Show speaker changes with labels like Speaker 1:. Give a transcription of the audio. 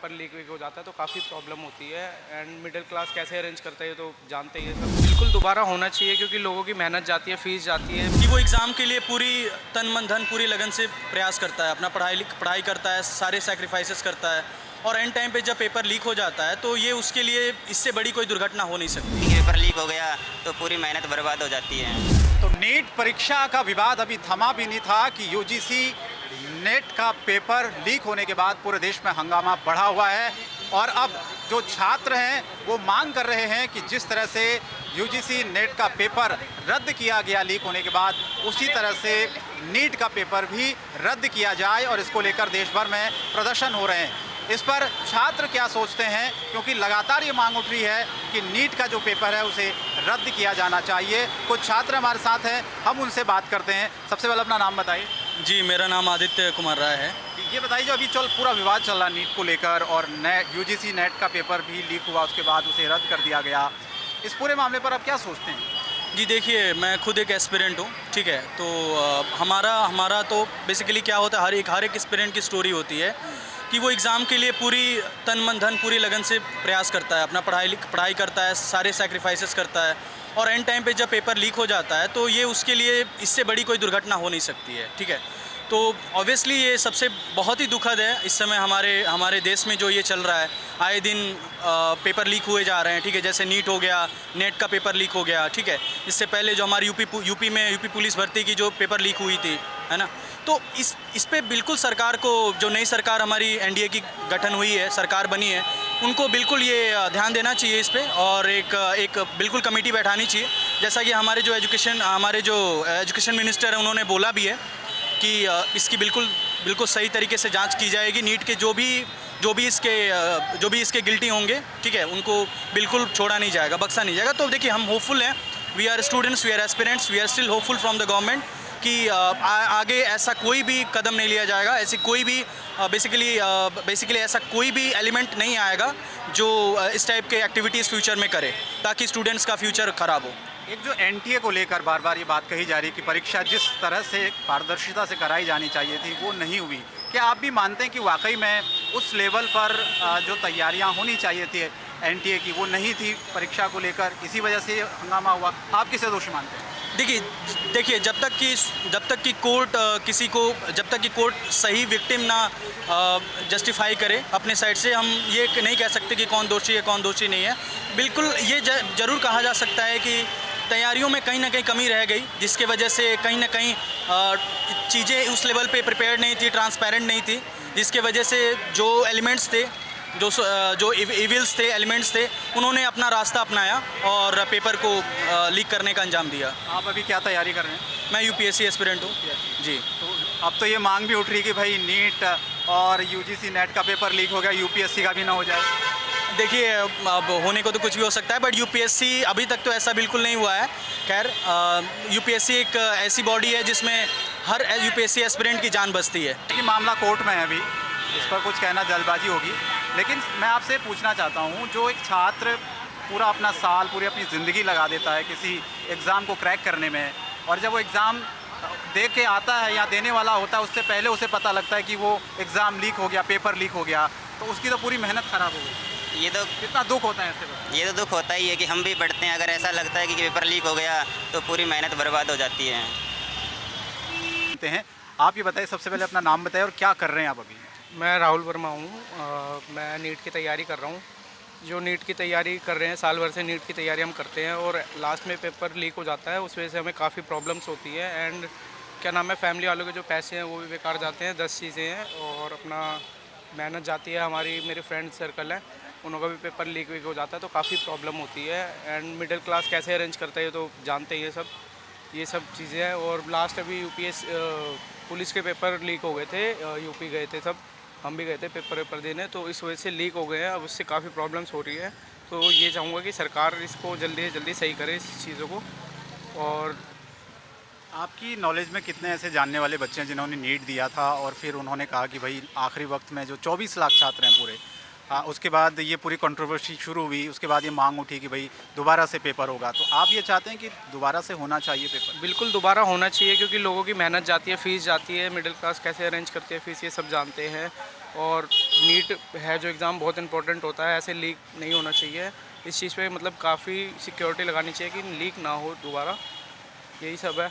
Speaker 1: Paper leak week हो जाता है तो काफ़ी प्रॉब्लम होती है। एंड मिडिल क्लास कैसे अरेंज करता है ये तो जानते ही है सब। बिल्कुल दोबारा होना चाहिए क्योंकि लोगों की मेहनत जाती है, फीस जाती है।
Speaker 2: कि वो एग्ज़ाम के लिए पूरी तन मन धन पूरी लगन से प्रयास करता है, अपना पढ़ाई करता है, सारे सैक्रिफाइसेस करता है, और एंड टाइम पे जब पेपर लीक हो जाता है तो ये उसके लिए इससे बड़ी कोई दुर्घटना हो नहीं सकती।
Speaker 3: पेपर लीक हो गया तो पूरी मेहनत बर्बाद हो जाती है।
Speaker 4: तो नीट परीक्षा का विवाद अभी थमा भी नहीं था कि यूजीसी नेट का पेपर लीक होने के बाद पूरे देश में हंगामा बढ़ा हुआ है। और अब जो छात्र हैं वो मांग कर रहे हैं कि जिस तरह से यूजीसी नेट का पेपर रद्द किया गया लीक होने के बाद, उसी तरह से नीट का पेपर भी रद्द किया जाए, और इसको लेकर देश भर में प्रदर्शन हो रहे हैं। इस पर छात्र क्या सोचते हैं, क्योंकि लगातार ये मांग उठ रही है कि नीट का जो पेपर है उसे रद्द किया जाना चाहिए। कुछ छात्र हमारे साथ हैं, हम उनसे बात करते हैं। सबसे पहले अपना नाम बताइए।
Speaker 2: जी, मेरा नाम आदित्य कुमार राय है।
Speaker 4: ये बताइए, जो अभी पूरा विवाद चल रहा है नीट को लेकर, और यूजीसी नेट का पेपर भी लीक हुआ, उसके बाद उसे रद्द कर दिया गया, इस पूरे मामले पर आप क्या सोचते हैं?
Speaker 2: जी देखिए, मैं खुद एक एस्पिरेंट हूँ, ठीक है। तो हमारा तो बेसिकली क्या होता है, हर एक एस्पिरेंट की स्टोरी होती है कि वो एग्ज़ाम के लिए पूरी तन मन धन पूरी लगन से प्रयास करता है, अपना पढ़ाई करता है, सारे सैक्रिफाइसेस करता है, और एंड टाइम पे जब पेपर लीक हो जाता है तो ये उसके लिए इससे बड़ी कोई दुर्घटना हो नहीं सकती है, ठीक है। तो ऑब्वियसली ये सबसे बहुत ही दुखद है इस समय हमारे देश में जो ये चल रहा है। आए दिन पेपर लीक हुए जा रहे हैं, ठीक है। जैसे नीट हो गया, नेट का पेपर लीक हो गया, ठीक है। इससे पहले जो हमारी यूपी पुलिस भर्ती की जो पेपर लीक हुई थी, है ना। तो इस पे बिल्कुल सरकार को, जो नई सरकार हमारी एनडीए की गठन हुई है, सरकार बनी है, उनको बिल्कुल ये ध्यान देना चाहिए इस पे, और एक बिल्कुल कमेटी बैठानी चाहिए। जैसा कि हमारे जो एजुकेशन मिनिस्टर हैं उन्होंने बोला भी है कि इसकी बिल्कुल सही तरीके से जांच की जाएगी। नीट के जो भी इसके गिल्टी होंगे, ठीक है, उनको बिल्कुल छोड़ा नहीं जाएगा, बख्शा नहीं जाएगा। तो देखिए, हम होपफुल हैं, we are students, we are aspirants, we are still hopeful from the government कि आगे ऐसा कोई भी कदम नहीं लिया जाएगा, ऐसी कोई भी बेसिकली ऐसा कोई भी एलिमेंट नहीं आएगा जो इस टाइप के एक्टिविटीज़ फ्यूचर में करे, ताकि स्टूडेंट्स का फ्यूचर ख़राब हो।
Speaker 4: एक जो एनटीए को लेकर बार बार ये बात कही जा रही है कि परीक्षा जिस तरह से पारदर्शिता से कराई जानी चाहिए थी वो नहीं हुई, क्या आप भी मानते हैं कि वाकई में उस लेवल पर जो तैयारियां होनी चाहिए थी एनटीए की वो नहीं थी परीक्षा को लेकर, इसी वजह से हंगामा हुआ? आप किसे दोषी मानते हैं?
Speaker 2: देखिए, जब तक कि कोर्ट सही विक्टिम ना जस्टिफाई करे अपने साइड से, हम ये नहीं कह सकते कि कौन दोषी है कौन दोषी नहीं है। बिल्कुल ये ज़रूर कहा जा सकता है कि तैयारियों में कहीं ना कहीं कमी रह गई, जिसके वजह से कहीं ना कहीं चीज़ें उस लेवल पे प्रिपेयर्ड नहीं थी, ट्रांसपेरेंट नहीं थी, जिसके वजह से जो एलिमेंट्स थे, जो इविल्स थे, एलिमेंट्स थे, उन्होंने अपना रास्ता अपनाया और पेपर को लीक करने का अंजाम दिया।
Speaker 4: आप अभी क्या तैयारी कर रहे हैं?
Speaker 2: मैं यूपीएससी एस्पिरेंट हूँ जी।
Speaker 4: तो अब तो ये मांग भी उठ रही है कि भाई नीट और यूजीसी नेट का पेपर लीक हो गया, यूपीएससी का भी ना हो जाए।
Speaker 2: देखिए, अब होने को तो कुछ भी हो सकता है, बट यूपीएससी अभी तक तो ऐसा बिल्कुल नहीं हुआ है। खैर, यूपीएससी एक ऐसी बॉडी है जिसमें हर यूपीएससी एस्पिरेंट की जान बचती है।
Speaker 4: कि मामला कोर्ट में है अभी, इस पर कुछ कहना जल्दबाजी होगी, लेकिन मैं आपसे पूछना चाहता हूँ, जो एक छात्र पूरा अपना साल, पूरी अपनी ज़िंदगी लगा देता है किसी एग्ज़ाम को क्रैक करने में, और जब वो एग्ज़ाम दे के आता है या देने वाला होता है, उससे पहले उसे पता लगता है कि वो एग्ज़ाम लीक हो गया, पेपर लीक हो गया, तो उसकी तो पूरी मेहनत ख़राब हो गई।
Speaker 3: ये तो
Speaker 4: कितना दुख होता है ऐसे?
Speaker 3: ये तो दुख होता ही है कि हम भी पढ़ते हैं, अगर ऐसा लगता है कि पेपर लीक हो गया तो पूरी मेहनत बर्बाद हो जाती है।
Speaker 4: आप ये बताइए, सबसे पहले अपना नाम बताइए और क्या कर रहे हैं आप अभी?
Speaker 1: मैं राहुल वर्मा हूँ। मैं नीट की तैयारी कर रहा हूँ। जो नीट की तैयारी कर रहे हैं, साल भर से नीट की तैयारी हम करते हैं, और लास्ट में पेपर लीक हो जाता है, उस वजह से हमें काफ़ी प्रॉब्लम्स होती है। एंड क्या नाम है, फैमिली वालों के जो पैसे हैं वो भी बेकार जाते हैं। 10 चीज़ें हैं और अपना मेहनत जाती है। मेरे फ्रेंड सर्कल हैं, उनका भी पेपर लीक वीक हो जाता है तो काफ़ी प्रॉब्लम होती है। एंड मिडिल क्लास कैसे अरेंज करता है ये तो जानते ही है सब। ये सब चीज़ें हैं। और लास्ट अभी यूपीएस पुलिस के पेपर लीक हो गए थे, यूपी गए थे सब, हम भी गए थे पेपर देने, तो इस वजह से लीक हो गए हैं। अब उससे काफ़ी प्रॉब्लम्स हो रही है। तो ये चाहूँगा कि सरकार इसको जल्दी से जल्दी सही करे इस चीज़ों को। और
Speaker 4: आपकी नॉलेज में कितने ऐसे जानने वाले बच्चे हैं जिन्होंने नीट दिया था और फिर उन्होंने कहा कि भाई आखिरी वक्त में जो 24 लाख छात्र हैं पूरे, उसके बाद ये पूरी कंट्रोवर्सी शुरू हुई, उसके बाद ये मांग उठी कि भाई दोबारा से पेपर होगा, तो आप ये चाहते हैं कि दोबारा से होना चाहिए पेपर?
Speaker 1: बिल्कुल दोबारा होना चाहिए, क्योंकि लोगों की मेहनत जाती है, फ़ीस जाती है, मिडिल क्लास कैसे अरेंज करती है फ़ीस, ये सब जानते हैं। और नीट है जो एग्ज़ाम बहुत इंपॉर्टेंट होता है, ऐसे लीक नहीं होना चाहिए। इस चीज़ पे मतलब काफ़ी सिक्योरिटी लगानी चाहिए कि लीक ना हो दोबारा, यही सब है।